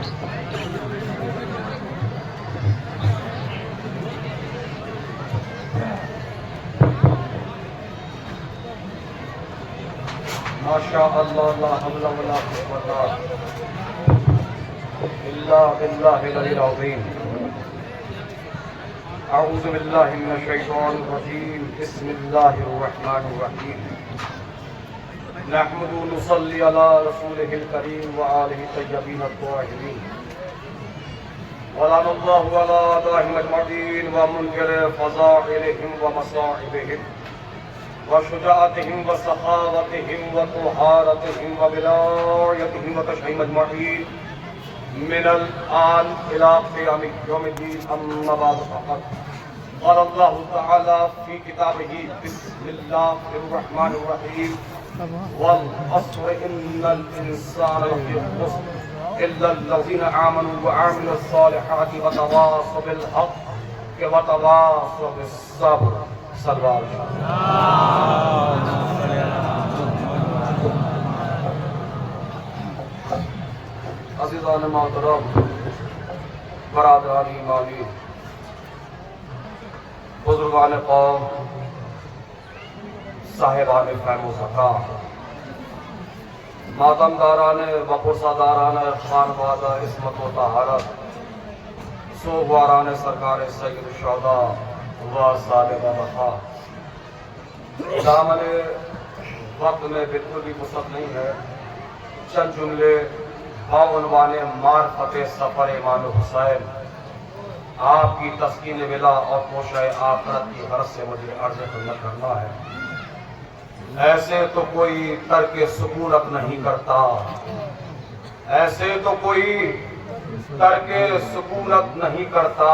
ماشاء اللہ لا حول ولا قوة الا باللہ العلی العظیم. اعوذ باللہ من الشیطان الرجیم. بسم اللہ الرحمن الرحیم. نحمد نصلی علی رسولہ الکریم وآلہ الطیبین الطاہرین. ولعن اللہ علی اعدائہم اجمعین ومنکر فضائلہم ومصائبہم وشجاعتهم وسخاوتهم وطهارتهم وبلايتهم وتشهيم اجمعين من الآن إلى قيام يوم الدين. أما بعد فقد قال الله تعالى في كتابه بسم الله الرحمن الرحيم والعصر إن الإنسان لفي خسر إلا الذين آمنوا وعملوا الصالحات وتواصوا بالحق وتواصوا بالصبر. سلوات عزیزان محترم، برادران ایمانی، بزرگان قوم، صاحبان فہم و ذکا، ماتمداران و قرصاداران خانوادہ عصمت و طہارت، سوگواران سرکار سید الشہداء و صالح وفا. دامن وقت میں بالکل بھی وسعت نہیں ہے. چند جملے بعنوان معرفت سفر امام حسین، آپ کی تسکین ولا اور توشہ آخرت کی غرض سے مجھے عرض خدمت کرنا ہے. ایسے تو کوئی ترک سکونت نہیں کرتا، ایسے تو کوئی ترک سکونت نہیں کرتا.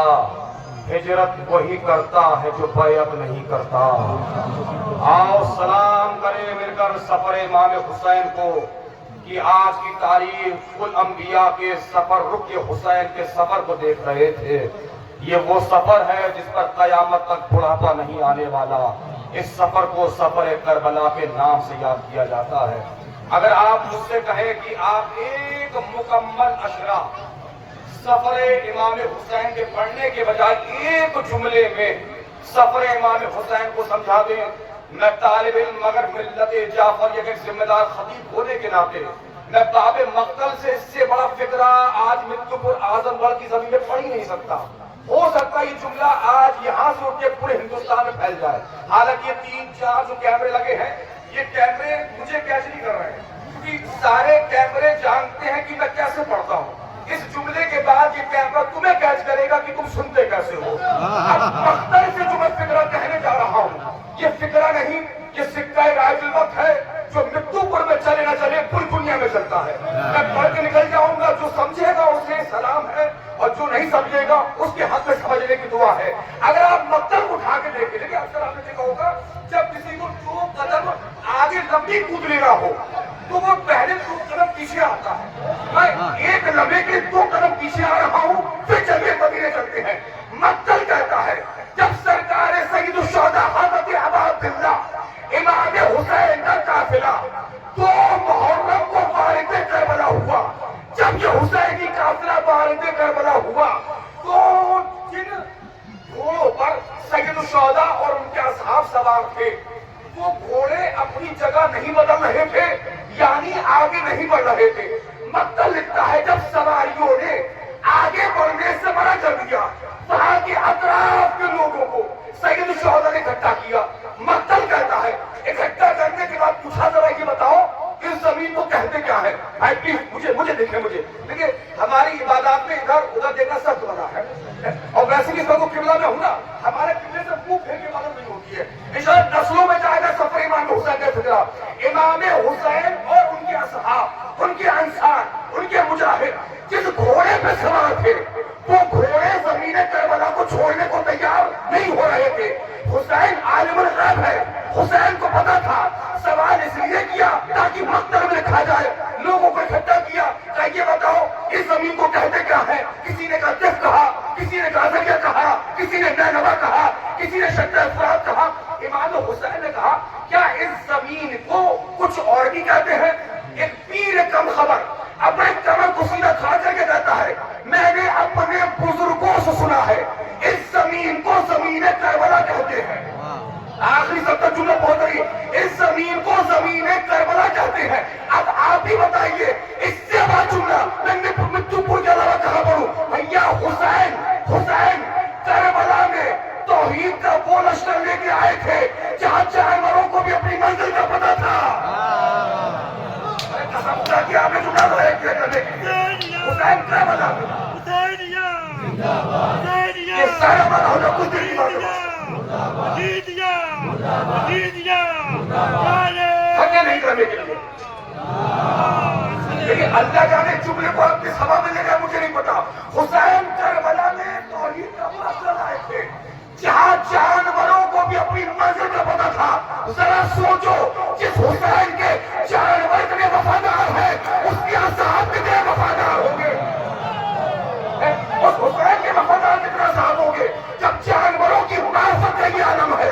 ہجرت وہی کرتا ہے جو بیعت نہیں کرتا. آؤ سلام کریں مل کر سفر امام حسین کو کہ آج کی تاریخ الانبیاء کے سفر رخ حسین کے سفر کو دیکھ رہے تھے. یہ وہ سفر ہے جس پر قیامت تک بڑھاپا نہیں آنے والا. اس سفر کو سفر کربلا کے نام سے یاد کیا جاتا ہے. اگر آپ مجھ سے کہیں کہ آپ ایک مکمل اشرا سفر امام حسین کے پڑھنے کے بجائے ایک جملے میں سفر امام حسین کو سمجھا دیں، میں طالب علم مگر ملت جعفر ایک ذمہ دار خطیب ہونے کے ناطے میں باب مقتل سے اس سے بڑا فقرہ آج مردو پور اعظم گڑھ کی زمین میں پڑھ ہی نہیں سکتا. ہو سکتا یہ جملہ آج یہاں سے اٹھ کے پورے ہندوستان میں پھیل جائے. حالانکہ یہ 3-4 جو کیمرے لگے ہیں، یہ کیمرے مجھے کیچ نہیں کر رہے ہیں کیونکہ سارے کیمرے جانتے ہیں کہ میں کیسے پڑھتا ہوں. اس جملے کے بعد یہ کیمرہ تمہیں کیچ کرے گا کہ تم سنتے کیسے ہو. اب مقتل سے جو میں فقرہ کہنے جا رہا ہوں، یہ فقرہ نہیں، یہ سکہ رائج الوقت ہے جو مردو پور میں چلے نہ چلے پوری دنیا میں چلتا ہے. میں پڑھ کے نکل جاؤں گا، جو سمجھے گا اسے سلام ہے اور جو نہیں سمجھے گا اس کے حق میں سمجھنے کی دعا ہے. اگر آپ مقتل اٹھا کے دیکھیں، لیکن اکثر آپ نے دیکھا ہوگا جب کسی کو 2 قدم آگے لمبی کود لینا ہو تو وہ پہلے 2 قدم پیچھے آتا ہے. میں 1 لمحے کے 2 قدم پیچھے آ رہا ہوں، پھر چلیے مدینے چلتے ہیں. مقتل کہتا ہے جب سرکار سید الشہداء حضرت عباد اللہ امام حسین کا قافلہ 2 محرم کو وارد کربلا ہوا. جب یہ حسینی قافلہ وارد کربلا ہوا تو جن گھوڑوں پر سید الشہداء اور ان کے اصحاب سوار تھے وہ گھوڑے اپنی جگہ نہیں بدل رہے تھے، یعنی آگے نہیں بڑھ رہے تھے. مقتل لکھتا ہے جب سواریوں نے آگے بڑھنے سے منع کر دیا، وہاں کے اطراف کے لوگوں کو سید الشہداء نے اکٹھا کیا. مقتل کہتا ہے اکٹھا کرنے کے بعد پوچھا ذرا یہ بتاؤ اس زمین کو کہتے کیا ہے؟ بھائی پلیز مجھے دیکھیں. دیکھیں ہماری عبادات میں ادھر ادھر دیکھنا سخت بنا ہے، اور ویسے بھی سب کو قبلہ میں ہوں نا، ہمارے قبلے سے منہ پھیرنے والا نہیں ہوتی ہے. انشاءاللہ نسلوں میں جائے گا سفر امام حسین کا فکرہ. امام حسین اور ان کے اصحاب، ان کے انصار، ان کے مجاہد جس گھوڑے پہ سوار تھے وہ گھوڑے زمین کربلا کو چھوڑنے کو تیار نہیں ہو رہے تھے. حسین عالم الغیب ہے، حسین کو پتا تھا. سوال اس لیے کیا تاکہ مقتل میں لکھا جائے. لوگوں کو اکٹھا کیا کہ یہ بتاؤ اس زمین کو کہتے کیا ہے؟ کسی نے قطف کہا، کسی نے غازیہ کہا، کسی نے نینوا کہا، کسی نے شجرہ فرات کہا. امام حسین نے کہا کیا اس زمین کو کچھ اور بھی کہتے ہیں؟ ایک پیر کم خبر اپنے کمر کو سیدھا کھا کر کے کہتا ہے حسین کربلا میں یہ سارا بنا ہونا کچھ دیر کی بات ہے تھکے نہیں کرنے کے لیے لیکن اللہ جانے جملے کو اپنی سبا میں لے گا مجھے نہیں پتا حسین کربلا میں توحید کا مسئلہ لائے تھے جہاں جانوروں کو بھی اپنی منزل کا پتا تھا ذرا سوچو جس حسین کے جانور اتنے وفادار ہے اس کے اصحاب کتنے وفادار ہوں گے اس حسین کے وفادار کتنے اصحاب ہوں گے جب جانوروں کی معرفت کا یہ عالم ہے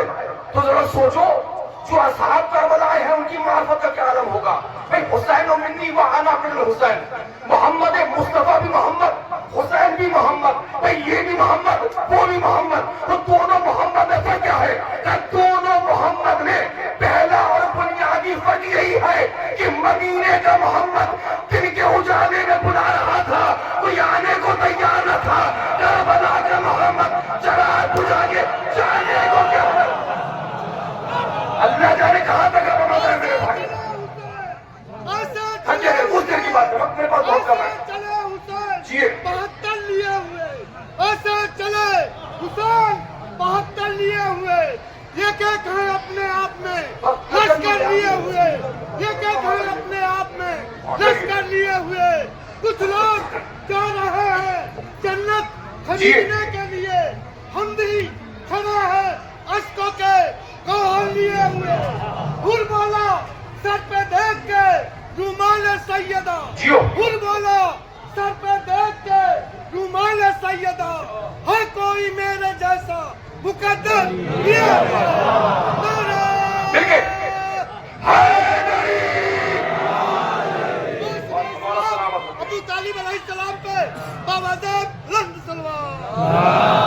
تو ذرا سوچو جو اصحاب کربلا ہیں ان کی معرفت کا کیا عالم ہوگا بھائی حسین و منی و انا من الحسین محمد مصطفیٰ بھی محمد حسین بھی محمد بھائی یہ بھی محمد وہ بھی محمد تو دونوں محمد میں فرق کیا ہے کہ دونوں محمد میں پہلا اور بنیادی فرق یہی ہے کہ مدینے کا محمد دن کے اجالے میں بلا رہا تھا کوئی آنے کو تیار نہ تھا کربلا کا محمد چراغ بجھا کے جانے کو کیا اللہ جانے کہاں تک اب ہمارا ہے میرے بھائی ہاں جی کچھ دیر کی بات ہے وقت میرے پاس بہت کم ہے جی 72 لیے ہوئے ایسے چلے حسین 72 لیے ہوئے یہ کیا کہیں اپنے آپ میں لشکر لیے ہوئے یہ کیا کہیں اپنے آپ میں لشکر لیے ہوئے کچھ لوگ جا رہے ہیں جنت خریدنے کے لیے ہم بھی کھڑے ہیں اشکوں کے گوہر لیے ہوئے حر بولا سر پہ دیکھ کے رومال سیدہ حر بولا سر پہ دیکھ کے رومال سیدہ ہے کوئی میرے جیسا مقدر یہ ابو طالب علیہ السلام پہ بابا صاحب لند سلوار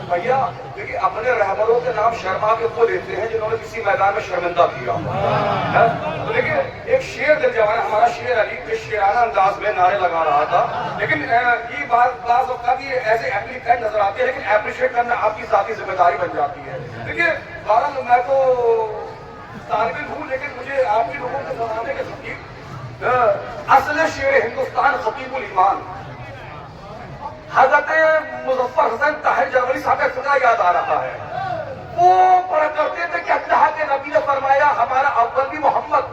بھیا دیکھیے اپنے رہبروں کے نام شرما کے وہ لیتے ہیں جنہوں نے کسی میدان میں شرمندہ کیا تو دیکھیے ایک شیر دل جوان ہمارا شیر علی کے شیرانہ انداز میں نعرے لگا رہا تھا لیکن یہ بعض اوقات یہ ایسے ایپلیکینٹ نظر آتے ہیں لیکن اپریشیٹ کرنا آپ کی ذاتی ذمہ داری بن جاتی ہے دیکھیے بہرحال میں تو طالب علم ہوں لیکن مجھے آپ کے لوگوں کے زمانے کے خطیب اصل شیر ہندوستان خطیب الایمان حضرت مظفر حسین طاہر جرمنی صاحب کا فقرہ یاد آ رہا ہے وہ پڑھا کرتے تھے کہ اللہ کے نبی نے فرمایا ہمارا اول بھی محمد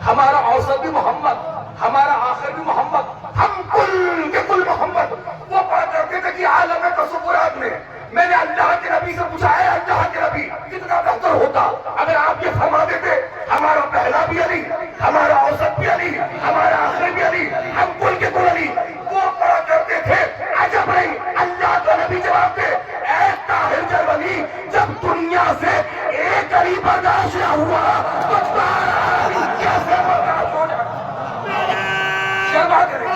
ہمارا اوسط بھی محمد ہمارا آخر بھی محمد ہم کل کے کل محمد وہ پڑھا کرتے تھے کہ عالم تصورات میں نے اللہ کے نبی سے پوچھا ہے اللہ کے نبی کتنا بہتر ہوتا اگر آپ یہ فرما دیتے ہمارا پہلا بھی علی ہمارا اوسط بھی علی ہمارا آخر بھی علی ہم کل کے کل علی وہ پڑھا کرتے تھے عجب نہیں اللہ کا نبی جواب دے اے طاہر جرمنی جب دنیا سے ایک علی برداشت نہ ہوا تو علی کیسے برداشت ہو جائے شرما کریں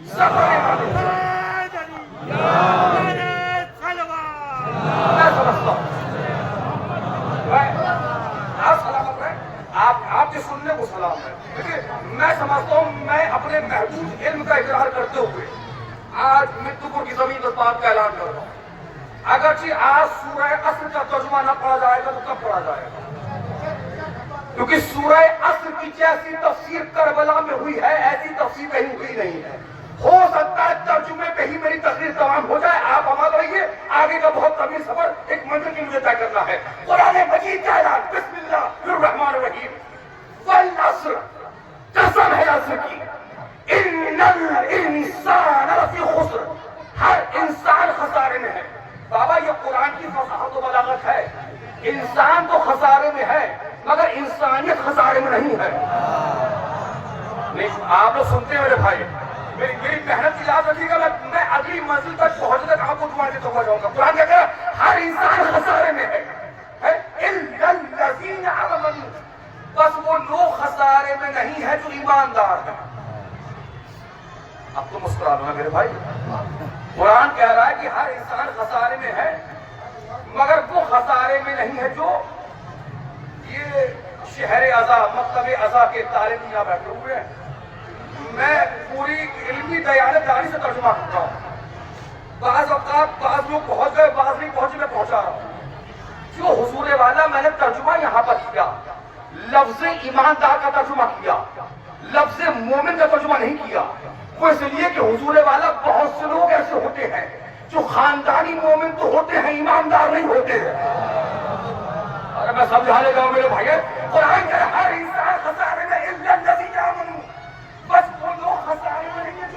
سفر آپ کے سننے کو سلام ہے دیکھیے میں سمجھتا ہوں میں اپنے محدود علم کا اقرار کرتے ہوئے آج متپور کی زمین پر بات کا اعلان کر رہا ہوں اگرچہ آج سورہ عصر کا ترجمہ نہ پڑھا جائے گا تو کب پڑھا جائے گا کیونکہ سورہ عصر کی جیسی تفسیر کربلا میں ہوئی ہے ایسی تفسیر کہیں ہوئی نہیں ہے ہو سکتا ہے ترجمے پہ ہی میری تقریر تمام ہو جائے آپ عمل رہیے آگے کا بہت طویل سفر ایک منزل کی مجھے طے کرنا ہے قرآن مجید کا اعلان بسم اللہ الرحمن الرحیم والعصر قسم ہے عصر کی ان الانسان لفی خسر ہر انسان خسارے میں ہے بابا یہ قرآن کی فصاحت و بلاغت ہے انسان تو خسارے میں ہے مگر انسانیت خسارے میں نہیں ہے آپ لوگ سنتے ہیں میرے بھائی میری محنت کی یاد رکھیے گا میں اگلی منزل تک پہنچنے تک آپ کو دعا دیتا ہوا جاؤں گا قرآن کہتا ہے ہر انسان خسارے میں ہے بس وہ لوگ خسارے میں نہیں ہے جو ایماندار ہیں اب تو مسکرا دو نا میرے بھائی قرآن کہہ رہا ہے کہ ہر انسان خسارے میں ہے مگر وہ خسارے میں نہیں ہے جو یہ شہر عزا مکتب عزا کے طالب یہاں بیٹھے ہوئے ہیں میں پوری علمی دیانتداری سے ترجمہ کرتا ہوں بعض اوقات بعض لوگ پہنچ گئے بعض نہیں پہنچے میں پہنچا رہا ہوں جو حضور والا میں نے ترجمہ یہاں پر کیا، لفظ ایماندار کا ترجمہ کیا، لفظ مومن کا ترجمہ نہیں کیا۔ وہ اس لیے کہ حضور والا بہت سے لوگ ایسے ہوتے ہیں جو خاندانی مومن تو ہوتے ہیں، ایماندار نہیں ہوتے ہیں۔ اگر میں سمجھانے گا میرے بھائی، قرآن کا ہر انسان خسارے میں الا الذین آمنوا، بس وہ لوگ خسارے میں نہیں ہیں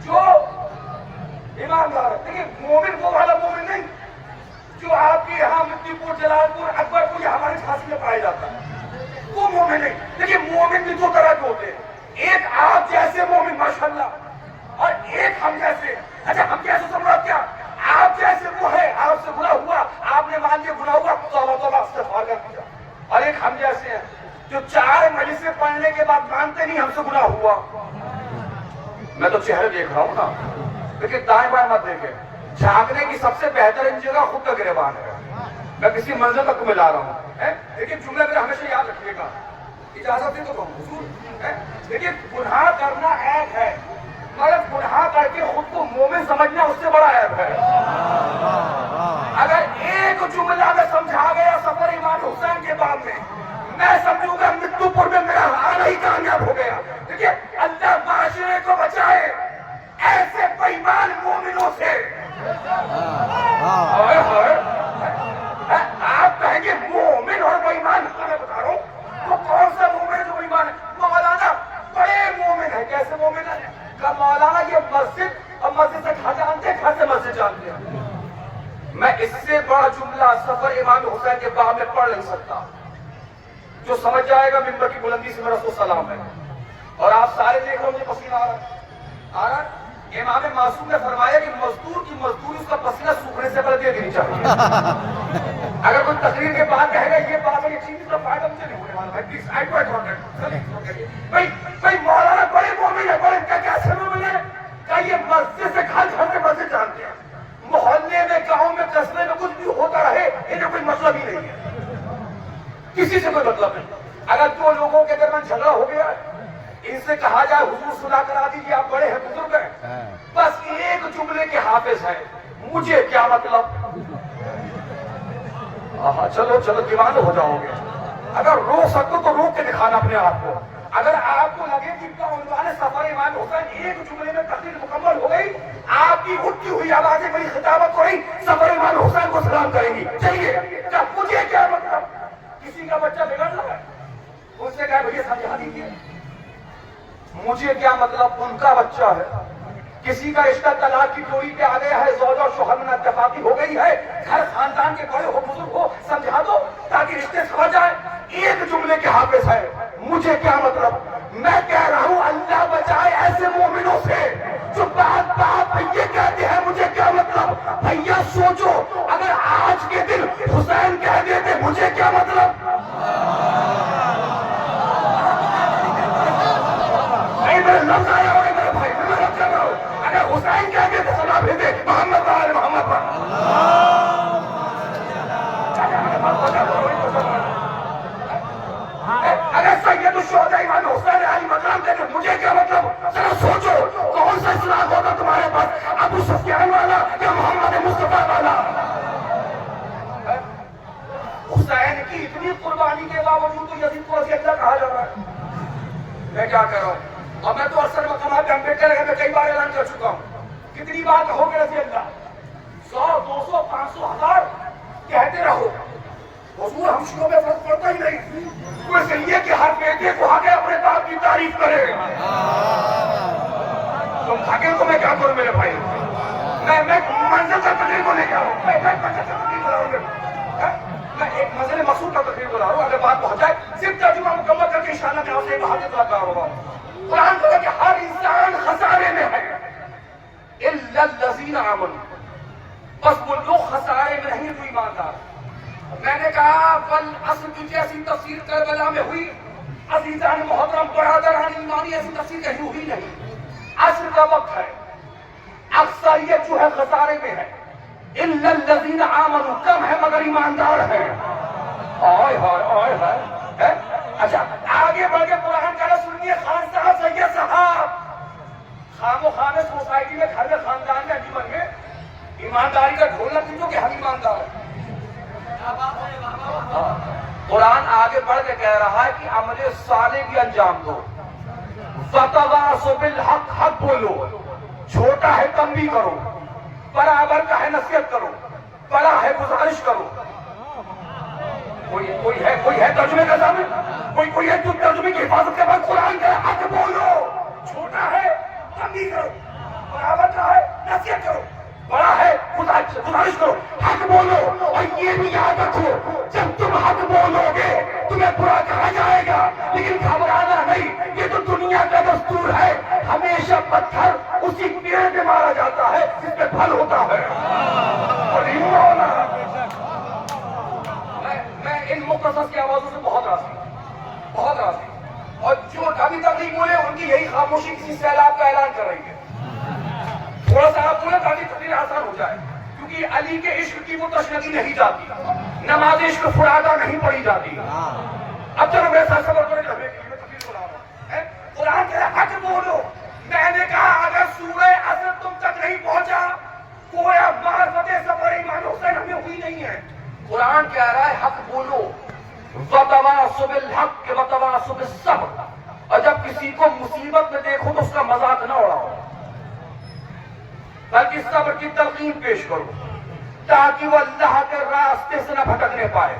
جو ایماندار ہے۔ دیکھیے مومن وہ والا مومن نہیں جو آپ کے یہاں مدی پور، جلال پور، اکبر پور یا ہمارے جھانسی میں پایا جاتا ہے، وہ مومن نہیں۔ دیکھیے مومن بھی دو طرح کے ہوتے ہیں، ایک آپ جیسے مومن ماشاءاللہ، اور ایک ہم جیسے۔ اچھا ہم جیسے ضرورت کیا، آپ جیسے وہ ہے، آپ سے گناہ ہوا، آپ نے مان لیا گناہ ہوا، توبہ توبہ استغفار کر دیا۔ اور ایک ہم جیسے ہیں جو 4 مجلسیں پڑھنے کے بعد مانتے نہیں ہم سے گناہ ہوا۔ میں تو چہرے دیکھ رہا ہوں نا، لیکن دائیں بائیں مت دیکھیں۔ جھانکنے کی سب سے بہترین جگہ خود کا گریبان ہے۔ میں کسی منزل تک میں لا رہا ہوں، لیکن جملہ میرا ہمیشہ یاد رکھیے گا، اجازت دے تو کہوں حضور۔ لیکن گناہ کرنا عیب ہے، مگر گناہ کر کے خود کو مومن سمجھنا اس سے بڑا عیب ہے۔ اگر ایک جملہ میں سمجھا گیا سفر امام حسین کے باب میں سمجھوں گا مدو پور میں میرا آنا ہی کامیاب ہو گیا۔ دیکھیے اللہ معاشرے کو بچائے ایسے بے ایمان مومنوں سے۔ آپ کہیں گے مومن اور بے ایمان، میں بتا رہا ہوں وہ کون سا مومن ہے جو بے ایمان ہے؟ مولانا بڑے مومن ہے۔ کیسے مومن ہے؟ کہ مولانا یہ مسجد اور مسجد سے کھا جانتے ہیں، کھا سے مسجد جانتے ہیں۔ میں اس سے بڑا جملہ سفر امام حسین کے باب میں پڑھ نہیں سکتا۔ جو سمجھ جائے گا ممبر کی بلندی سے میرا اس کو سلام ہے۔ اور آپ سارے دیکھ رہے ہو مجھے پسینہ آ رہا ہے۔ امام معصوم نے فرمایا کہ مزدور کی مزدوری اس کا پسینہ سوکھنے سے پہلے دے دینی چاہیے۔ اگر کوئی تقریر کے بعد کہے گا یہ بات ہے، یہ چیز کا فائدہ مجھے نہیں ہونے والا ہے۔ بھائی مولانا بڑے مومن ہے، بڑے کیسے مومن ہے؟ کہ یہ مسجد سے گھر سے مسجد جانتے ہیں، محلے میں، گاؤں میں، قصبے میں کچھ بھی ہوتا رہے انہیں کوئی مطلب ہی نہیں ہے، کسی سے کوئی مطلب نہیں۔ اگر 2 لوگوں کے درمیان جھگڑا ہو گیا، ان سے کہا جائے حضور صلح کرا دیجیے، آپ بڑے ہیں، بزرگ ہیں، بس ایک جملے کے حافظ ہیں، مجھے کیا مطلب۔ چلو دیوانہ ہو جاؤ گے۔ اگر روک سکو تو روک کے دکھانا اپنے آپ کو۔ اگر آپ کو لگے کہ عنوان سفر امام حسین ایک جملے میں تقریر مکمل ہو گئی، آپ کی اٹھتی ہوئی آوازیں بڑی خطابت ہو رہی، سفر امام حسین کو سلام کریں گی، چلیے مجھے کیا مطلب۔ کسی کا بچہ بگڑ رہا ہے، ان سے کہا بھیا سمجھا دیجیے، مجھے کیا مطلب، ان کا بچہ ہے۔ کسی کا رشتہ طلاق کی ڈوری پہ آ گیا ہے، زوج اور شوہر میں اتفاقی ہو گئی ہے، گھر خاندان کے بڑے ہو، بزرگ ہو، سمجھا دو تاکہ رشتے سمجھ جائیں۔ ایک جملے کے حافظ ہے، مجھے کیا مطلب۔ میں کہہ رہا ہوں اللہ بچائے ایسے مومنوں سے جو بات پہ یہ کہتے ہیں مجھے کیا مطلب۔ بھیا سوچو اگر آج کے دن حسین کہہ دیتے مجھے کیا مطلب۔ میرے لفظ آیا ہوئے میرے بھائی، میں رکھ کر رہا ہوں، اگر حسین کہہ دیتے صلاح بھیجے محمد آل محمد پر۔ اگر سید الشہداء امام حسین علی مقام کہتے مجھے کیا مطلب۔ ذرا سوچو کون سا اسلام ہوگا تمہارے پاس، ابو سفیان والا یا محمد مصطفیٰ والا۔ حسین کی اتنی قربانی کے باوجود تو یزید کو رضی اللہ کہا جا رہا ہے۔ میں کیا کر رہا ہوں، اور میں تو اکثر مقامات پہ امبیڈکر ہے، میں کئی بار اعلان کر چکا ہوں، کتنی بار کہو گے رضی اللہ، 100 200 500 1000 کہتے رہو، حضور ہم شروع میں فرق پڑتا ہی نہیں۔ وہ اس لیے کہ ہر بیٹے کو آگے اپنے باپ کی تعریف کرے۔ تم تھکے تو میں کیا کروں میرے بھائی، میں منزل کا تقریر کو لے کے آؤں، میں منزل کا تقریر بلا رہا ہوں، میں ایک منزل مقصود کا تقریر بلا رہا ہوں۔ اگر بات پہنچ جائے صرف ترجمہ مکمل کر کے انشاءاللہ میں آپ سے بہت اطلاع کر رہا ہوں۔ قرآن کہتا ہے کہ ہر انسان خسارے میں ہے الا الذین آمنوا، بس وہ لوگ خسارے میں نہیں جو ایماندار۔ میں نے کہا والعصر کی جیسی تفسیر کربلا میں ہوئی، عزیزان محترم برادران ایمانی ایسی تفسیر کہیں ہوئی نہیں۔ عصر کا وقت ہے، اکثریت جو ہے خسارے میں ہے، الا الذین آمنوا، کم ہے مگر ایماندار ہے۔ آئے ہائے آئے ہائے۔ اچھا آگے بڑھ کے قرآن کا سنیے، خان صاحب سید صاحب، خام و خانے سوسائٹی میں، گھر میں، خاندان میں، انجمن میں ایمانداری کا ڈھول نہ پیٹو کہ ہم ایماندار ہیں۔ قرآن آگے بڑھ کے کہہ رہا ہے کہ عمل صالح بھی انجام دو، وَتَوَاصَوْا بِالْحَقِّ، حق بولو، چھوٹا ہے کم بھی کرو، برابر کا ہے نصیحت کرو، بڑا ہے گزارش کرو۔ کوئی ہے ترجمے کا ضامن؟ کوئی ہے جو ترجمے کی حفاظت کے بعد قرآن کا حق بولو، چھوٹا ہے کم بھی کرو، برابر کا ہے نصیحت کرو، بڑا ہے گزارش کرو، حق بولو۔ اور یہ بھی یاد رکھو جب تم حق بولو گے تمہیں برا کہا جائے گا، لیکن گھبرانا نہیں، یہ تو دنیا کا دستور ہے، ہمیشہ پتھر اسی پیڑ پہ مارا جاتا ہے جس پہ پھل ہوتا ہے۔ اور میں ان مقدس کی آوازوں سے بہت راضی، اور جو ابھی تک نہیں بولے ان کی یہی خاموشی کسی سیلاب کا اعلان کر رہی ہے۔ تھوڑا سا آپ بولے تاکہ تقریر آسان ہو جائے، کیونکہ علی کے عشق کی وہ تشنگی نہیں جاتی، نماز عشق فرادہ نہیں پڑھی جاتی۔ اب چلو میرے ساتھ صبر کریں، میں تقریر بنا رہا ہوں۔ قرآن کہہ رہا ہے حق بولو۔ میں نے کہا اگر سورہ اصل تم تک نہیں پہنچا، گویا معرفت سفر امام حسین ہمیں ہوئی نہیں ہے۔ قرآن کہہ رہا ہے حق بولو، وَتَوَاصَوْا بِالْحَقِّ وَتَوَاصَوْا بِالصَّبْرِ، اور جب کسی کو مصیبت میں دیکھو تو اس کا مذاق نہ اڑاؤ، بلکہ صبر کی تلقین پیش کرو تاکہ وہ اللہ کے راستے سے نہ بھٹکنے پائے۔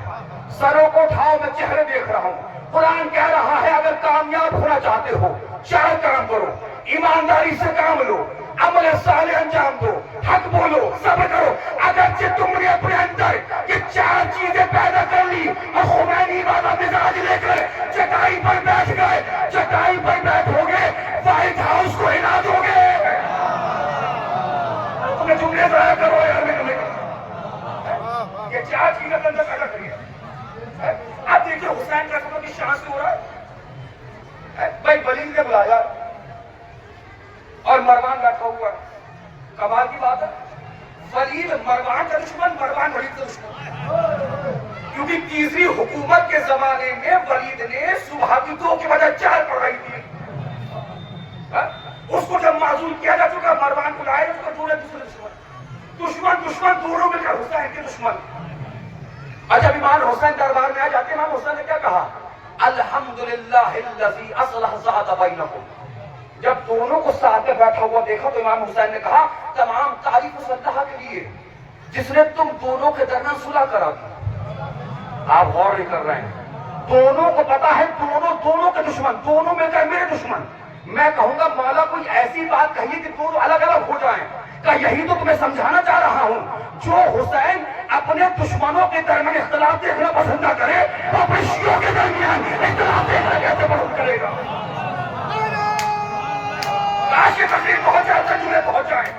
سروں کو اٹھاؤ، میں چہرے دیکھ رہا ہوں۔ قرآن کہہ رہا ہے اگر کامیاب ہونا چاہتے ہو چار کام کرو، ایمانداری سے کام لو، عمل صالح انجام دو، حق بولو، صبر کرو۔ اگرچہ تم نے اپنے اندر یہ چار چیزیں پیدا کر لی اور خمینی والا مزاج لے کر چٹائی پر بیٹھ گئے، چٹائی پر بیٹھو گے وائٹ ہاؤس کو ہلا دو گے۔ تمہیں جملے ضائع کرو یار، یہ چار چیزیں اندر پیدا کری ہے۔ آپ دیکھیے حسین کا کی شان سے ہو رہا ہے۔ بھائی ولید نے بلایا اور مروان بیٹھا ہوا ہے، کمال کی بات ہے، ولید مروان کا دشمن، مروان ولید کا دشمن، کیونکہ تیسری حکومت کے زمانے میں ولید نے صبح کی 2 کی بجائے 4 پڑھائی تھی۔ اس کو جب معزول کیا جا چکا، مروان کو لائے اس کا دوسرے دشمن دونوں مل کر حسین کے دشمن۔ اور جب امام حسین دربار میں آ جاتے ہیں، امام حسین نے کیا کہا؟ الحمدللہ الذی اصلح ذات بینکم۔ جب دونوں کو ساتھ میں بیٹھا ہوا دیکھا تو امام حسین نے کہا تمام تعریف اس اللہ کے لیے جس نے تم دونوں کے درمیان صلح کرا دی۔ آپ غور نہیں کر رہے ہیں، دونوں کو پتا ہے دونوں کے دشمن، دونوں مل کر میرے دشمن۔ میں کہوں گا مولا کوئی ایسی بات کہیے کہ دونوں الگ الگ ہو جائیں، کہ یہی تو تمہیں سمجھانا چاہ رہا ہوں۔ جو حسین اپنے دشمنوں کے درمیان اختلاف دیکھنا پسند نہ کرے، وہ اپنے شیعوں کے درمیان اختلاف دیکھنا کیسے پسند کرے گا؟ کاش یہ تقریر پہنچ جائے، ترجمے پہنچ جائیں۔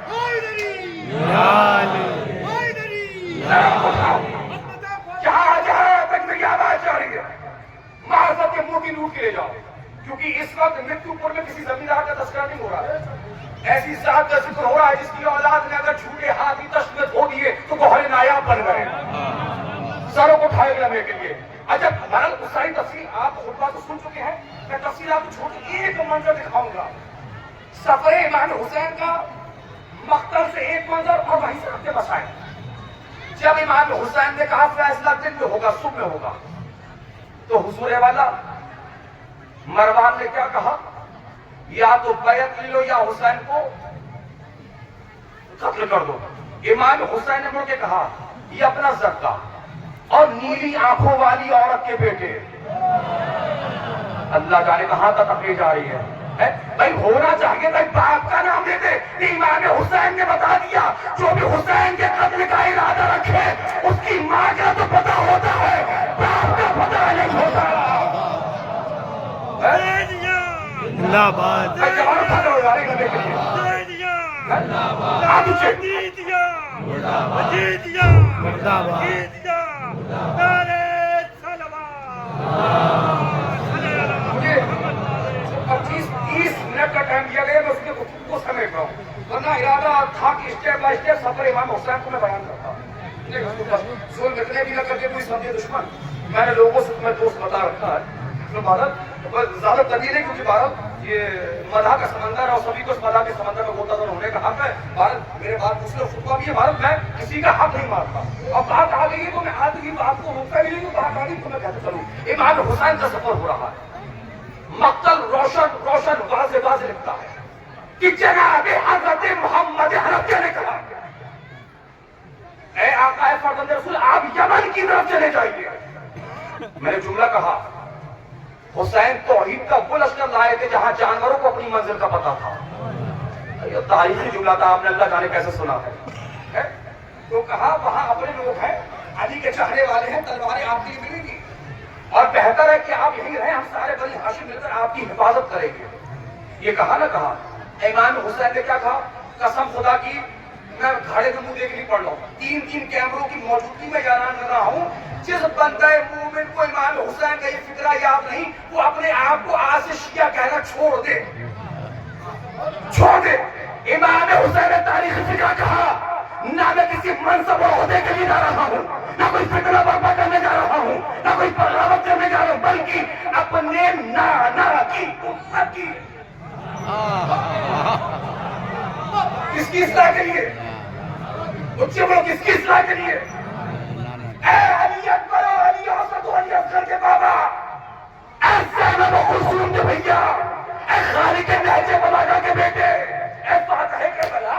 جہاں تک میری آواز جا رہی ہے، معرفت کے منہ کی لوٹ کے لے جاؤ، کیونکہ اس وقت مٹی پور میں کسی زمیندار کا تذکرہ نہیں ہو رہا ہے، ایسی ذات کا ذکر ہو رہا ہے جس کی اولاد نے اگر جھوٹے ہاتھی تشت میں دھو دیے تو گوہر نایاب بن گئے، سروں کو اٹھائے گئے کے لیے۔ اچھا بہرحال ساری تفصیل آپ خطبہ تو سن چکے ہیں، میں تفصیل آپ کو چھوٹی ایک منظر دکھاؤں گا، سفر امام حسین کا، مقتل سے ایک منظر اور وہیں سے اپنے مسائل۔ جب امام حسین نے کہا فیصلہ دن میں ہوگا، صبح میں ہوگا، تو حضور والا مروان نے کیا کہا؟ یا تو بیعت لے لو یا حسین کو قتل کر دو۔ امام حسین نے مڑ کے کہا یہ اپنا زکا اور نیلی آنکھوں والی عورت کے بیٹے، اللہ جانے کہاں تک تقریر جا رہی ہے۔ بھائی ہونا چاہیے بھائی باپ کا نام لیتے، امام حسین نے بتا دیا جو بھی حسین کے قتل کا ارادہ رکھے اس کی ماں کا تو پتہ ہوتا ہے، باپ کا پتہ نہیں ہوتا۔ مجھے 25-30 منٹ کا ٹائم دیا گیا، میں اس کے خطوط کو سمیٹ رہا ہوں، ورنہ ارادہ تھا کہ اسٹیپ بائی اسٹیپ سفر امام حسین کو میں بیان کرتا ہوں۔ ظلم اتنے بھی نہ کرتے کوئی سمجھے دشمن، میں نے لوگوں سے تمہیں دوست بتا رکھا ہے۔ بھارت زیادہ طویل ہے کیونکہ بھارت یہ مدح کا سمندر ہے اور سبھی کو اس مدح کے سمندر میں غوطہ گر ہونے کا حق ہے. بھارت میرے بات مسلم خطبہ بھی ہے, بھارت میں کسی کا حق نہیں مارتا. اور بات آ گئی تو میں آدمی بات کو روکتا ہی نہیں ہوں, بات آ گئی تو میں کہتے چلوں. امام حسین کا سفر ہو رہا ہے, مقتل روشن روشن واضح واضح لکھتا ہے کہ جناب حضرت محمد حنفیہ نے کہا اے آقا فرزند رسول آپ یمن کی طرف چلے جائیے. میں نے جملہ کہا حسین توحید کا وہ لشکر لائے تھے جہاں جانوروں کو اپنی منزل کا پتا تھا. یہ تاریخی جملہ تھا, آپ نے اللہ جانے کیسے سنا ہے. تو کہا وہاں اپنے لوگ ہیں, علی کے چہرے والے ہیں, تلواریں آپ کے لیے ملیں گی اور بہتر ہے کہ آپ یہیں رہیں, ہم سارے بنی ہاشم مل کر آپ کی حفاظت کریں گے. یہ کہا نہ کہا. امام حسین نے کیا کہا, قسم خدا کی میں گھاڑے میں منہ دیکھ نہیں پڑ رہا ہوں, 3 کیمروں کی موجودگی میں اعلان کر رہا ہوں, جس بندہ مومن کو امام حسین کا یہ فکرہ یاد نہیں وہ اپنے آپ کو آج سے شیعہ کہنا چھوڑ دے. امام حسین نے تاریخی فکرہ کہا, نہ میں کسی منصب اور عہدے کے لیے جا رہا ہوں, نہ کوئی فتنہ برپا کرنے جا رہا ہوں, نہ کوئی بغاوت کرنے جا رہا ہوں, بلکہ اپنے نانا کی امت کی کس کی اصلاح کے لیے, اچھے بولو کس کی اصلاح کے لیے. اے علی اکبر و علی اوسط و علی اصغر کے بابا, اے زینب و خرسوم کے بھیا, اے خالق نہج بلاغہ کے بیٹے, اے فاتح کربلا,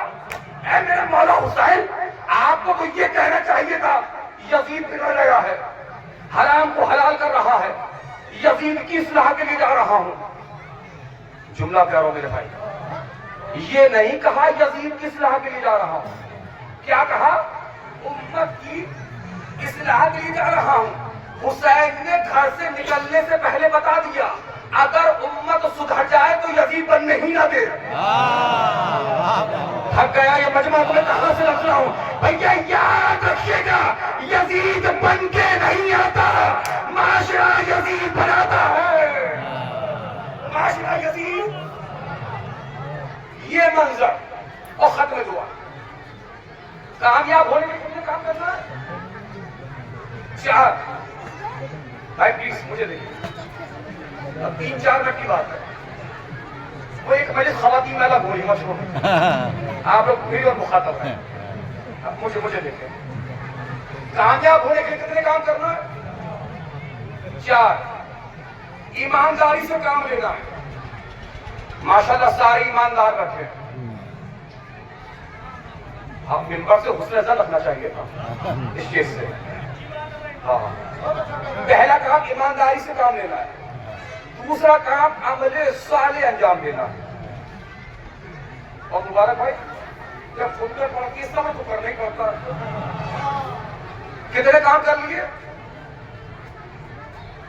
اے میرا مولا حسین, آپ کو تو یہ کہنا چاہیے تھا یزید بگڑ گیا ہے, حرام کو حلال کر رہا ہے, یزید کی اصلاح کے لیے جا رہا ہوں. جملہ کہہ رہا ہوں میرے بھائی, یہ نہیں کہا یزید کی اصلاح کے لیے جا رہا ہوں, کیا کہا امت کی اصلاح کے لیے جا رہا ہوں. حسین نے گھر سے نکلنے سے پہلے بتا دیا اگر امت سدھر جائے تو یزید بننے ہی نہ دے. تھک گیا یہ مجمع, کو میں کہاں سے رکھ رہا ہوں بھیا, یاد رکھیے گا یزید بن کے نہیں آتا, معاشرہ یزید بناتا ہے. معاشرہ یزید, یہ منظر اور ختم دعا. کامیاب ہونے کے لیے کام کرنا ہے 4. بھائی پلیز مجھے دیکھیے, اب 3-4 منٹ کی بات ہے. وہ ایک مجلس خواتین میں الگ ہو رہی مشہور, آپ لوگ میری اور مخاطب ہیں. اب مجھے دیکھیں, کامیاب ہونے کے لیے کتنے کام کرنا ہے 4. ایمانداری سے کام لینا ہے. ماشاءاللہ سارے ایماندار بیٹھے ہیں, اب منبر سے حسن زن رکھنا چاہیے تھا اس چیز سے. ہاں, پہلا کام ایمانداری سے کام لینا ہے, دوسرا کام عمل صالح انجام دینا ہے. اور مبارک بھائی جب خود میں پڑھتی اس طرح تو کرنا ہی پڑتا. کتنے کام کر لیے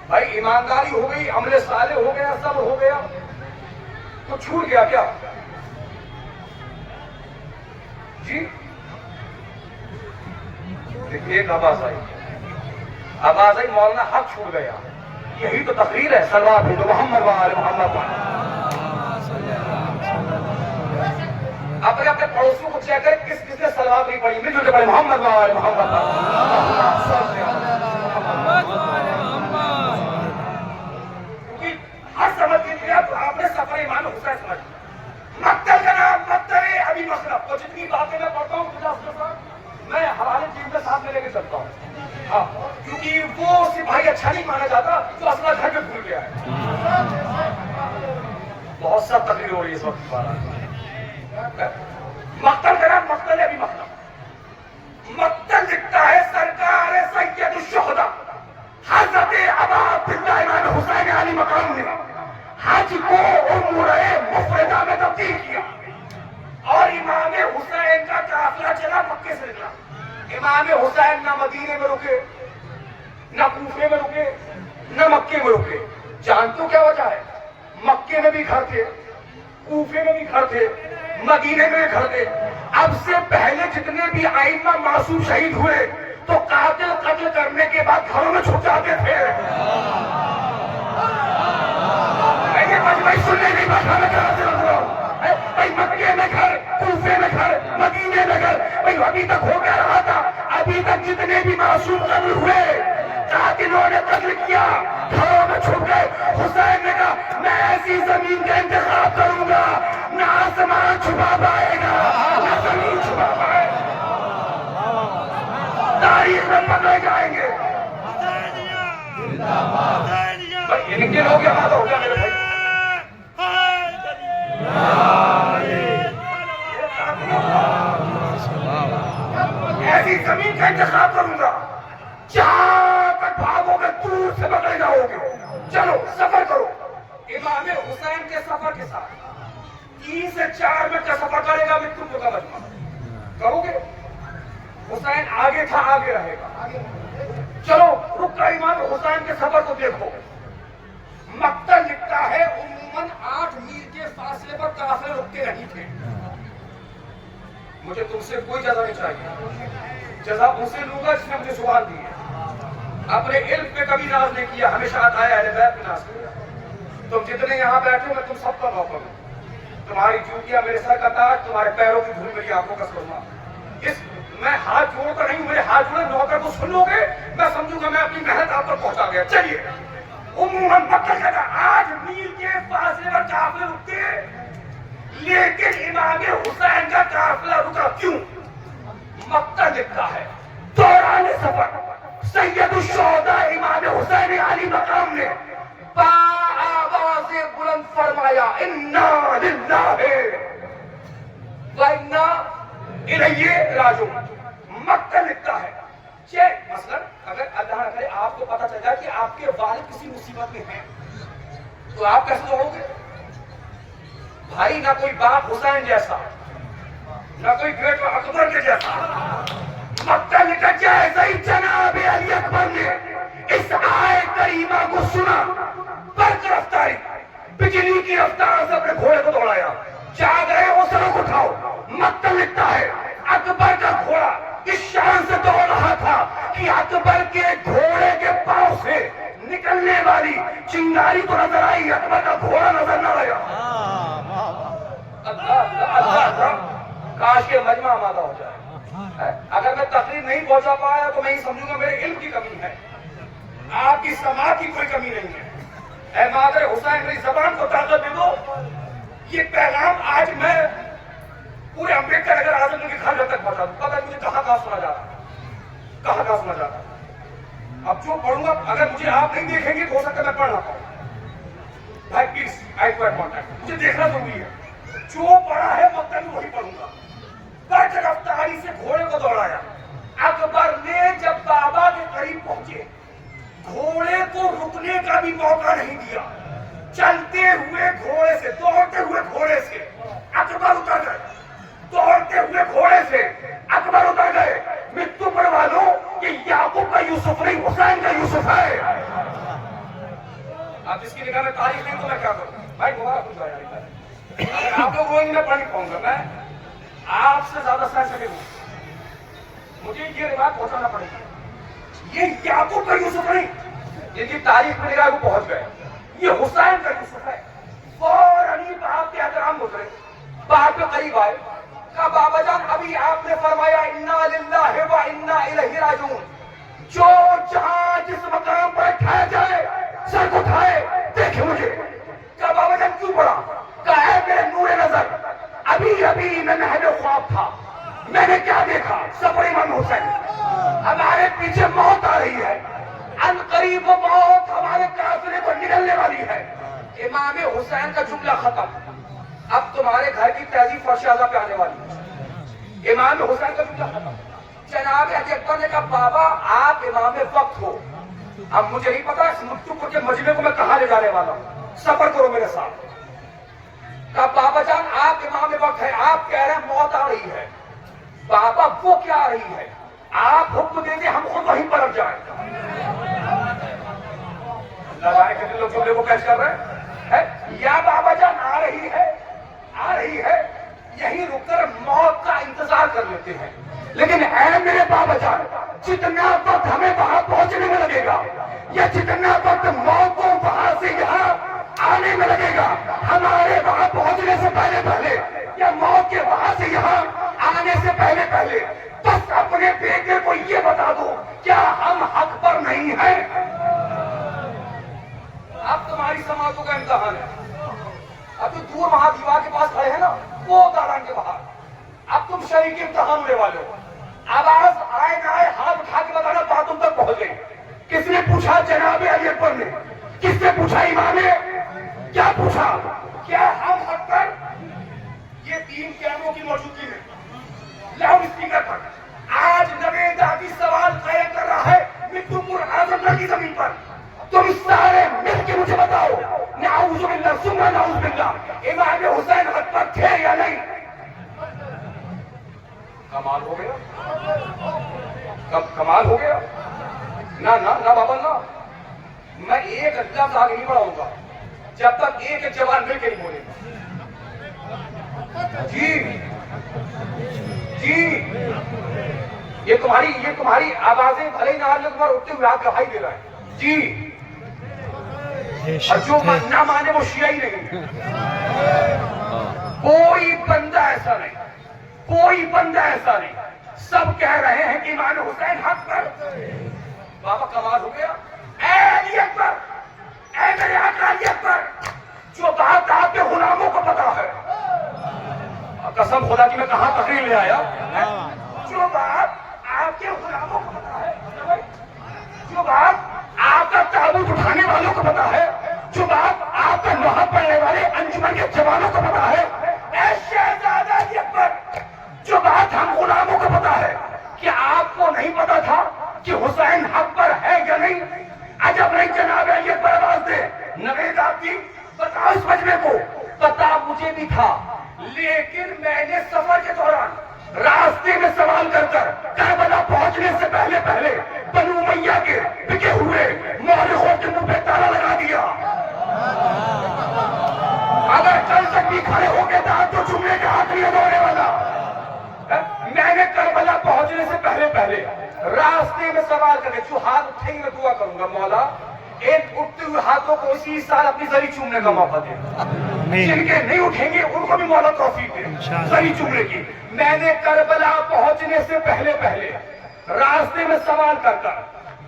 بھائی, ایمانداری ہو گئی, عمل صالح ہو گیا, صبر ہو گیا, تو چھوٹ گیا کیا جی؟ دیکھیے ایک آواز آئی مولانا حق چھوڑ گیا. یہی تو تقریر ہے, صلوات بھیجو محمد وآل محمد. اپنے اپنے پڑوسیوں کو چیک کریں کس کس نے صلوات نہیں پڑھی, مل جل کے پڑھے محمد وآل محمد. کیونکہ ہر سمجھ کے لیے آپ نے سفر امام حسین سمجھ. مقتل کا نام مقتل ابی مخلف, اور جتنی باتیں میں پڑھتا ہوں میں حوالے چیز میں ساتھ میں لے کے چلتا ہوں. ہاں, کیونکہ وہ سپاہی اچھا نہیں مانا جاتا جو اصلا گھر میں بھول گیا ہے. بہت سا تقریر ہو رہی ہے اس وقت. مقتل کا نام مقتل ابی مخلف. مقتل لکھتا ہے سرکار سید الشہداء حضرت ابا عبداللہ امام حسین علی مقام نے حج کو عمرہ مفردہ میں تبدیل کیا, اور امام حسین کا قافلہ چلا مکے سے نکلا. امام حسین نہ مدینے میں رکے, نہ کوفے میں رکے, نہ مکے میں رکے. جانتے ہو کیا وجہ ہے؟ مکے میں بھی گھر تھے, کوفے میں بھی گھر تھے, مدینے میں بھی گھر تھے. اب سے پہلے جتنے بھی ائمہ معصوم شہید ہوئے تو قاتل قتل کرنے کے بعد گھروں میں چھپ جاتے تھے. سننے کی بات میں کہاں سے رکھ رہا ہوں, مکے میں گھر, کوفے میں گھر, مدینے میں گھر. ابھی تک ہو کیا رہا تھا, ابھی تک جتنے بھی معصوم قتل ہوئے, قاتلوں نے قتل کیا, گھروں میں چھپ گئے. حسین نے کہا میں ایسی زمین کا انتخاب کروں گا نہ آسمان چھپا پائے گا نہ زمین چھپا پائے گا. تاریخ میں پکڑے جائیں گے. بھائی ان کے لوگ یہاں تو ہو گیا میرے بھائی. ایسی زمین کا انتخاب کروں گا جہاں تک بھاگو گے دور سے پکڑے جاؤ گے. چلو سفر کرو امام حسین کے سفر کے ساتھ 3 سے 4 منٹ کا سفر کرے گا متروں کا مجمع. کرو گے؟ حسین آگے تھا آگے رہے گا. چلو رک کر امام حسین کے سفر کو دیکھو. مقتل لکھتا ہے عموماً 8 میل کے فاصلے پر قافلے رکتے نہیں تھے. مجھے تم سے کوئی جزا نہیں چاہیے. جزا ان سے لوں گا جس نے مجھے سوال دی ہے. اپنے علم پہ کبھی ناز نہیں کیا, ہمیشہ آیا اہل بیت پہ ناز کیا. تم جتنے یہاں بیٹھے میں تم سب کا موقع ہوں. تمہاری جوتیاں میرے سر کا تاج, تمہارے پیروں کی دھول میری آنکھوں کا سرما. میں ہاتھ جوڑ کر نہیں ہوں, میرے ہاتھ جوڑے نوکر کو سن لو گے میں سمجھوں گا میں اپنی محنت آپ پر پہنچا گیا. چلیے عموماً مقتل کہتا 8 میل کے فاصلے پر قافلے رکتے, لیکن امام حسین کا قافلہ رکا کیوں؟ مقتل لکھتا ہے دوران سفر سید الشہداء امام حسین علی مقام نے آواز بلند فرمایا انا للہ و انا الیہ راجعون. مقتل لکھتا ہے مثلا اگر اللہ نہ کرے آپ کو پتہ چل جائے کہ آپ کے والد کسی مصیبت میں ہیں تو آپ کیسے دوڑو گے؟ بھائی نہ کوئی باپ حسین جیسا نہ کوئی بیٹا اکبر کے جیسا. مقتل لکھا جیسا ہی جناب علی اکبر نے اس آیت کریمہ کو سنا برق رفتاری بجلی کی رفتار سے اپنے گھوڑے کو دوڑایا. جاگ رہے ہو سروں کو اٹھاؤ. مقتل لکھتا ہے اکبر کا گھوڑا اس شان سے دوڑ رہا تھا کہ اکبر کے گھوڑے کے پاؤں سے نکلنے والی چنگاری تو نظر آئی, اکبر کا گھوڑا نظر نہ آیا. اللہ کاش کے مجمع آمادہ ہو جائے. اگر میں تقریر نہیں پہنچا پایا تو میں یہ سمجھوں گا میرے علم کی کمی ہے, آپ کی سماعت کی کوئی کمی نہیں ہے. اے مادر حسین میری زبان کو طاقت دے دو. یہ پیغام آج میں پورے امبیڈکر اگر اعظم کے گھر تک پہنچا دوں, پتہ مجھے کہاں کہاں سنا جا رہا ہے, کہاں کہاں سنا جا رہا ہے. اب جو پڑھوں گا اگر مجھے آپ نہیں دیکھیں گے تو ہو سکتا ہے میں پڑھ نہ پاؤں. بھائی پلیز آئی ٹو کانٹیکٹ, مجھے دیکھنا ضروری ہے. جو پڑھا ہے مقتل میں وہی پڑھوں گا. برق رفتاری سے گھوڑے کو دوڑایا. اکبر نے جب بابا کے قریب پہنچے گھوڑے کو رکنے کا بھی موقع نہیں دیا. چلتے ہوئے گھوڑے سے, دوڑتے ہوئے گھوڑے سے اکبر اتر گئے. دوڑتے ہوئے گھوڑے سے اکبر اتر گئے. مٹو پر والوں کہ یعقوب کا یوسف نہیں حسین کا یوسف ہے. اب جس کی نگاہ میں تاریخ نہیں تو میں کیا کروں؟ بھائی دوبارہ کچھ آیا نہیں. اگر آپ لوگ روئیں گے میں پڑھ نہیں پاؤں گا. میں آپ سے زیادہ سینسٹیو ہوں, مجھے یہ روایت پہنچانا پڑے گا. یہ یعقوب کا یوسف نہیں, جن کی تاریخ میں نگاہ کو پہنچ گئے, یہ حسین کا یوسف ہے. فوراً ہی باپ کے احترام گزرے, باپ کے قریب آئے, کہا بابا جان ابھی آپ نے فرمایا انا للہ و انا الیہ راجعون, جو جہاں جس مقام پر ٹھہر جائے سر کو اٹھائے دیکھے مجھے. کہا بابا جان کیوں پڑا؟ کہا اے میرے نور نظر ابھی میں نہج خواب تھا, میں نے کیا دیکھا؟ سفر امام حسین. ہمارے پیچھے موت آ رہی ہے, ان قریب موت ہمارے قافلے کو نگلنے والی ہے. امام حسین کا جملہ ختم, اب تمہارے گھر کی تہذیب فرش اعلیٰ پہ آنے والی ہے. امام حسین کا جملہ ختم. جناب علی اکبر نے کہا بابا آپ امام وقت ہو, اب مجھے نہیں پتا اس مکتوب کے مجمع کو میں کہاں لے جانے والا ہوں, سفر کرو میرے ساتھ. کہا بابا جان آپ امام وقت ہے, آپ کہہ رہے ہیں موت آ رہی ہے. بابا وہ کیا آ رہی ہے, آپ حکم دیں گے ہم خود وہیں پر اب جائیں. لگائے کتنے لوگ جملے کو کیچ کر رہے ہیں. یا بابا جان آ رہی ہے, یہی رک کر موت کا انتظار کر لیتے ہیں. لیکن اے میرے بابا جان جتنا وقت ہمیں وہاں پہنچنے میں لگے گا یا جتنا وقت موت کو وہاں سے یہاں آنے میں لگے گا, ہمارے وہاں پہنچنے سے پہلے یا موت کے وہاں سے یہاں آنے سے پہلے بس اپنے بیٹے کو یہ بتا دو کیا ہم حق پر نہیں ہیں. اب تمہاری سماعتوں کا امتحان ہے. اب جو دور وہاں دیوار کے پاس کھڑے ہیں نا وہ دالان کے باہر. اب تم شریک امتحان ہونے والے ہو. آواز آئے نہ آئے ہاتھ اٹھا کے بتانا بات تم تک پہنچ گئی. کس نے پوچھا؟ جناب علی اکبر نے. کس نے پوچھا؟ امام نے. کیا پوچھا؟ کیا ہم حق پر؟ یہ 3 کیمروں کی موجودگی میں لاؤڈ اسپیکر پر آج نوید آبی سوال قائم کر رہا ہے مٹھوپور اعظم گڑھ کی زمین پر. تم سارے مل کے مجھے بتاؤ نعوذ باللہ ثم نعوذ باللہ امام حسین حق پر تھے یا نہیں؟ کمال ہو گیا. کمال ہو گیا. نہ بابا نہ. میں ایک لفظ آگے نہیں بڑھاؤں گا جب تک ایک جوان مل کے نہیں بولے گا. جی یہ تمہاری آوازیں بھلے نہ تمہارا اٹھتے ہوئے ہاتھ گواہی دے رہا ہے. جی اور جو نہ مانے وہ شیعہ ہی نہیں. کوئی بندہ ایسا نہیں. سب کہہ رہے ہیں کہ امام حسین حق پر. بابا کمال ہو گیا. اے علی اکبر، اے میرے آقا علی اکبر، جو بات آپ کے غلاموں کو پتا ہے، قسم خدا کی میں کہاں تقریر لے آیا، جو بات آپ کے غلاموں کو پتا ہے، جو بات آپ کا تابوت اٹھانے والوں کو پتا ہے، جو بات آپ کا لوہا پڑنے والے انجمن کے جوانوں کو پتا ہے، اے شہزادہ علی اکبر، جو بات ہم غلاموں کو پتا ہے، کہ آپ کو نہیں پتا تھا کہ حسین حق پر ہے یا نہیں؟ عجب نہیں جناب علی اکبر آواز دے. نوید آبی بتاؤ اس مجمع کو. پتا مجھے بھی تھا لیکن میں نے سفر کے دوران راستے میں سوال کر کربلا پہنچنے سے پہلے بنو امیہ کے بکے ہوئے مورخوں کے منہ پہ تالا لگا دیا. اگر کل تک بھی کھڑے ہو کے دانت تو چومنے کا ہاتھ نہیں ہونے والا. میں نے کربلا پہنچنے سے پہلے راستے میں سوال کر کے جو ہاتھ اٹھیں گے میں دعا کروں گا مولا ایک اٹھتے ہوئے ہاتھوں کو اسی سال اپنی زری چومنے کا موقع دے. جن کے نہیں اٹھیں گے ان کو بھی مولا توفیق دے زری چومنے کی. میں نے کربلا پہنچنے سے پہلے راستے میں سوال کر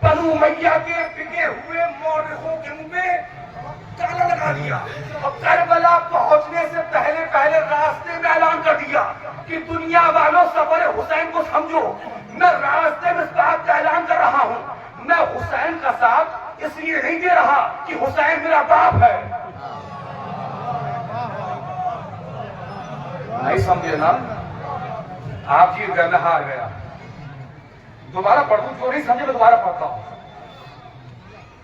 بنو امیہ کے بکے ہوئے مورخوں کے منہ میں تالا لگا دیا. اور کربلا پہنچنے سے پہلے راستے میں اعلان کر دیا کہ دنیا والوں سفر حسین کو سمجھو. میں راستے میں اس بات کا اعلان کر رہا ہوں میں حسین کا ساتھ اس لیے نہیں دے رہا کہ حسین میرا باپ ہے. نہیں سمجھے نا آپ؟ جی گئے میں ہار گیا. دوبارہ پڑھ دوں جو نہیں سمجھے میں دوبارہ پڑھتا ہوں.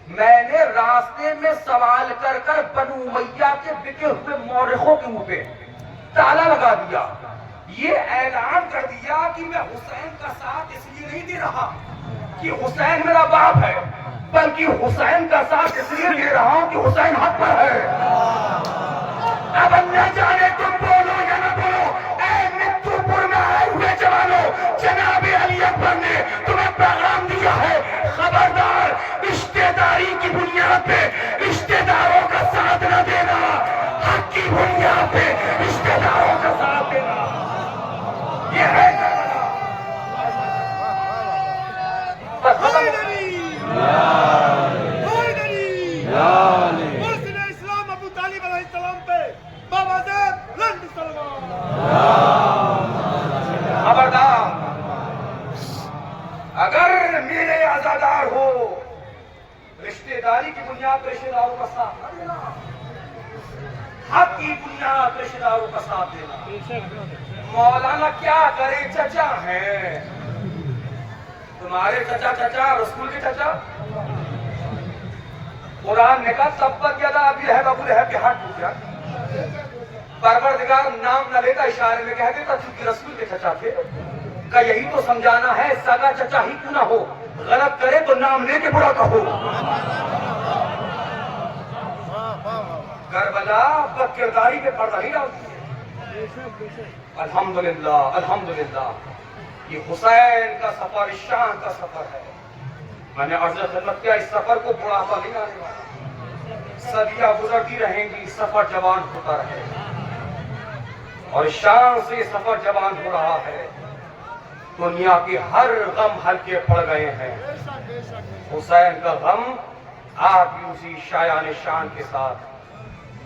میں نے راستے میں سوال کر بنو امیہ کے بکے ہوئے مورخوں کے منہ پہ تالا لگا دیا. یہ اعلان کر دیا کہ میں حسین کا ساتھ اس لیے نہیں دے رہا کہ حسین میرا باپ ہے بلکہ حسین کا ساتھ اس لیے دے رہا ہوں کہ حسین حق پر ہے. اب اللہ جانے تم بولو یا نہ بولو. اے مٹھوپور میں آئے ہوئے جوانوں، جناب علی اکبر نے تمہیں پیغام دیا ہے خبردار رشتہ داری کی بنیاد پہ رشتہ داروں کا ساتھ نہ دینا، حق کی بنیاد پہ رشتہ داروں کا ساتھ دینا. یہ ہے اسلام ابو طالب علیہ السلام پہ بابا صاحب لند سلمان. خبردار اگر میرے عزادار ہو رشتہ داری کی بنیاد پر رشتہ داروں کا ساتھ نہ دینا، حق کی بنیاد پر رشتہ داروں کا ساتھ دینا. مولانا کیا کرے؟ چچا ہیں تمہارے چچا رسول کے چچا. قرآن نے کہا تبت یدا ابی لہب ابو لہب کے ہاتھ ٹوٹ گیا. پروردگار نام نہ لیتا اشارے میں کہہ دیتا چونکہ رسول کے چچا تھے. کا یہی تو سمجھانا ہے سگا چچا ہی کیوں نہ ہو غلط کرے تو نام لے کے برا کہو. کربلا بد کرداری پہ پردہ نہیں ڈالتی ہے. الحمدللہ یہ حسین کا سفر شان کا سفر ہے. میں نے عرض خدمت کیا اس سفر کو بڑھاپا نہیں آنے والا. صدیاں گزرتی رہیں گی سفر جوان ہوتا رہے اور شان سے سفر جوان ہو رہا ہے. دنیا کے ہر غم ہلکے پڑ گئے ہیں. حسین کا غم آپ بھی اسی شایان شان کے ساتھ